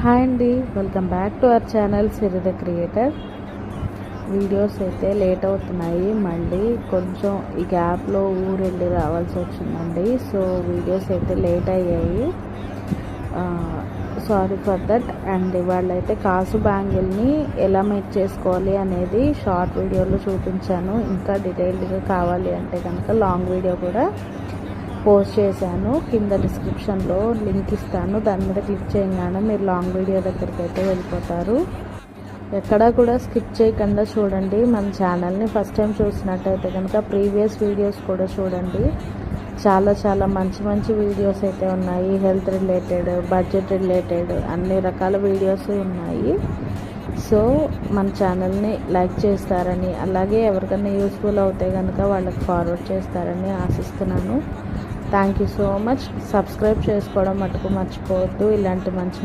Hi అండి, welcome back to our channel Siri the creator. Videos అయితే late అవుతున్నాయి. మళ్ళీ కొంచెం ఈ గ్యాప్లో ఊరెళ్ళి రావాల్సి వచ్చిందండి. సో వీడియోస్ అయితే లేట్ అయ్యాయి, సారీ ఫర్ దట్. అండ్ వాళ్ళైతే కాసు బ్యాంగిల్ని ఎలా మేక్ చేసుకోవాలి అనేది షార్ట్ వీడియోలో చూపించాను. ఇంకా డీటెయిల్డ్గా కావాలి అంటే కనుక లాంగ్ వీడియో కూడా పోస్ట్ చేశాను. కింద డిస్క్రిప్షన్లో లింక్ ఇస్తాను, దాని మీద క్లిక్ చేయగానే మీరు లాంగ్ వీడియో దగ్గరికి అయితే వెళ్ళిపోతారు. ఎక్కడా కూడా స్కిప్ చేయకుండా చూడండి. మన ఛానల్ని ఫస్ట్ టైం చూసినట్టయితే కనుక ప్రీవియస్ వీడియోస్ కూడా చూడండి. చాలా చాలా మంచి మంచి వీడియోస్ అయితే ఉన్నాయి. హెల్త్ రిలేటెడ్, బడ్జెట్ రిలేటెడ్ అన్ని రకాల వీడియోస్ ఉన్నాయి. సో మన ఛానల్ని లైక్ చేస్తారని, అలాగే ఎవరికైనా యూస్ఫుల్ అవుతే కనుక వాళ్ళకి ఫార్వర్డ్ చేస్తారని ఆశిస్తున్నాను. Thank you so much. Subscribe చేసుకోవడం మటుకు మర్చిపోవద్దు. ఇలాంటి మంచి